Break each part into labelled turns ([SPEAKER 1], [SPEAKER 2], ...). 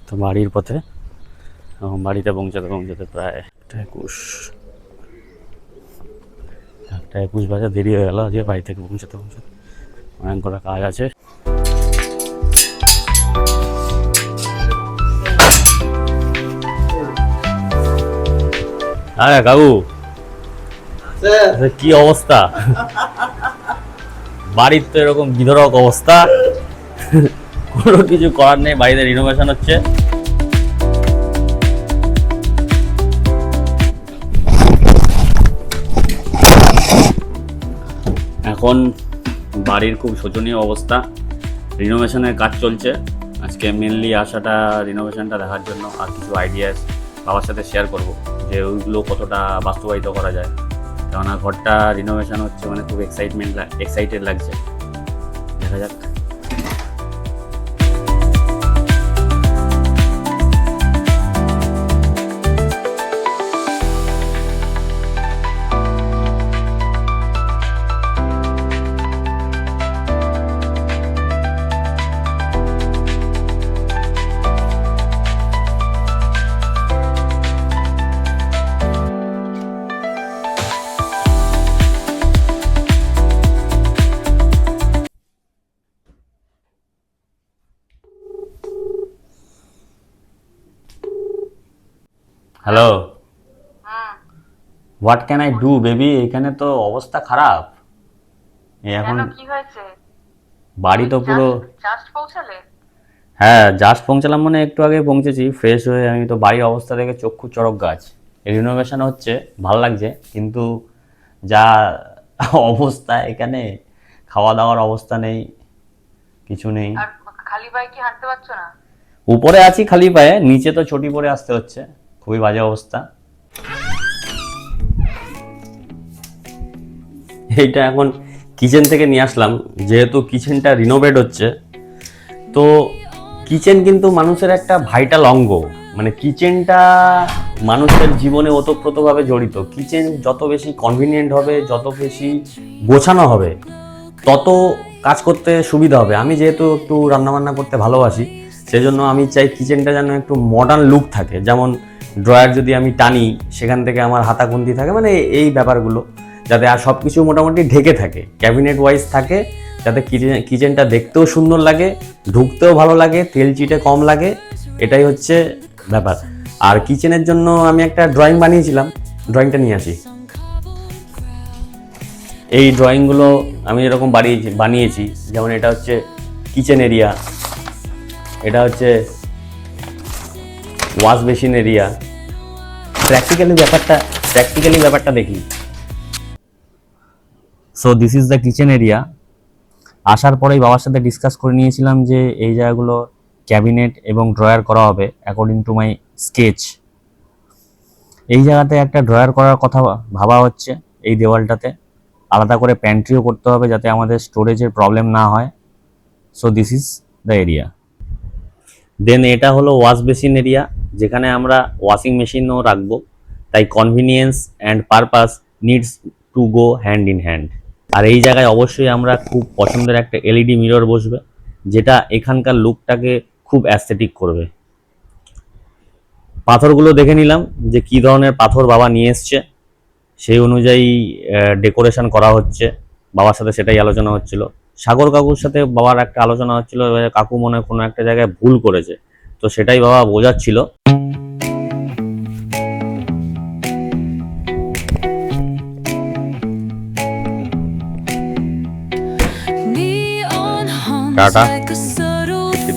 [SPEAKER 1] তো বাড়ির পথে বাড়িতে পৌঁছাতে প্রায় 1:21 বাজে, দেরি হয়ে গেল আজকে বাড়ি থেকে পৌঁছাতে অনেক কটা কাজ আছে। আরে কাকু, কি অবস্থা বাড়ির? তো এরকম বিধরক অবস্থা, কোনো কিছু করার নেই, বাড়িতে রিনোভেশন হচ্ছে। এখন বাড়ির খুব শোচনীয় অবস্থা, রিনোভেশনের কাজ চলছে। আজকে মেনলি আসাটা রিনোভেশনটা দেখার জন্য, আর কিছু আইডিয়াস বাবার সাথে শেয়ার করব যে ওইগুলো কতটা বাস্তবায়িত করা যায়। কেননা ঘরটা রিনোভেশন হচ্ছে মানে খুব এক্সাইটেড লাগছে, দেখা যাক। Hello, what can I do baby? এখানে তো অবস্থা খারাপ। এখন
[SPEAKER 2] কি হয়েছে?
[SPEAKER 1] বাড়ি তো পুরো
[SPEAKER 2] জাস্ট পৌঁছালে?
[SPEAKER 1] হ্যাঁ, জাস্ট পৌঁছালাম, মানে একটু আগে পৌঁছেছি। ফ্রেশ হয়ে আমি তো বাড়ির অবস্থা দেখে চক্ষু চড়ক গাছ। রিনোভেশন হচ্ছে, ভালো লাগছে, কিন্তু যা অবস্থা এখানে, খাওয়া দাওয়ার অবস্থা নেই, কিছু নেই।
[SPEAKER 2] আর খালি পায়ে কি হাঁটতে পারছো না?
[SPEAKER 1] উপরে আছি খালি পায়ে, নিচে তো চটি পরে আসতে হচ্ছে, খুবই বাজে অবস্থা। এইটা এখন কিচেন থেকে নিয়ে আসলাম, যেহেতু কিচেনটা রিনোভেট হচ্ছে। তো কিচেন কিন্তু মানুষের একটা ভাইটাল অঙ্গ, মানে কিচেনটা মানুষের জীবনে ওতপ্রোতভাবে জড়িত। কিচেন যত বেশি কনভিনিয়েন্ট হবে, যত বেশি গোছানো হবে, তত কাজ করতে সুবিধা হবে। আমি যেহেতু একটু রান্নাবান্না করতে ভালোবাসি, সেজন্য আমি চাই কিচেনটা যেন একটু মডার্ন লুক থাকে। যেমন ড্রয়ার যদি আমি টানি, সেখান থেকে আমার হাতাখুন্তি থাকে, মানে এই ব্যাপারগুলো যাতে, আর সব কিছু মোটামুটি ঢেকে থাকে, ক্যাবিনেট ওয়াইজ থাকে, যাতে কিচেনটা দেখতেও সুন্দর লাগে, ঢুকতেও ভালো লাগে, তেল চিটে কম লাগে, এটাই হচ্ছে ব্যাপার। আর কিচেনের জন্য আমি একটা ড্রয়িং বানিয়েছিলাম, ড্রয়িংটা নিয়ে আসি। এই ড্রয়িংগুলো আমি এরকম বানিয়েছি, যেমন এটা হচ্ছে কিচেন এরিয়া, এটা হচ্ছে ওয়াশ বেসিন এরিয়া। প্র্যাকটিক্যালি ব্যাপারটা দেখি। So this is the kitchen area. আসার পরেই বাবার সাথে ডিসকাস করে নিয়েছিলাম যে এই জায়গাগুলো ক্যাবিনেট এবং ড্রয়ার করা হবে অ্যাকর্ডিং টু মাই স্কেচ। এই জায়গাতে একটা ড্রয়ার করার কথা ভাবা হচ্ছে, এই দেওয়ালটাতে আলাদা করে প্যান্ট্রিও করতে হবে, যাতে আমাদের স্টোরেজের প্রবলেম না হয়। So this is the area. Then এটা হলো ওয়াশ বেসিন এরিয়া, যেখানে আমরা ওয়াশিং মেশিনও রাখবো, তাই convenience and purpose needs to go hand in hand. আর এই জায়গায় অবশ্যই আমরা খুব পছন্দের একটা এলইডি মিরর বসবে, যেটা এখানকার লুকটাকে খুব অ্যাস্থেটিক করবে। পাথরগুলো দেখে নিলাম যে কী ধরনের পাথর বাবা নিয়ে এসছে, সেই অনুযায়ী ডেকোরেশন করা হচ্ছে। বাবার সাথে সেটাই আলোচনা হচ্ছিল। সাগর কাকুর সাথে বাবার একটা আলোচনা হচ্ছিল, কাকু মনে হয় কোনো একটা জায়গায় ভুল করেছে, তো সেটাই বাবা বোঝাচ্ছিল। টাটা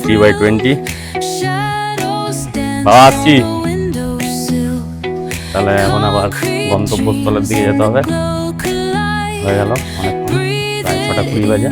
[SPEAKER 1] 53/20। বাবা আসছি তাহলে, এখন আবার গন্তব্যস্থলের দিকে যেতে হবে। হয়ে গেল অনেকক্ষণ, প্রায় 6:20 বাজে।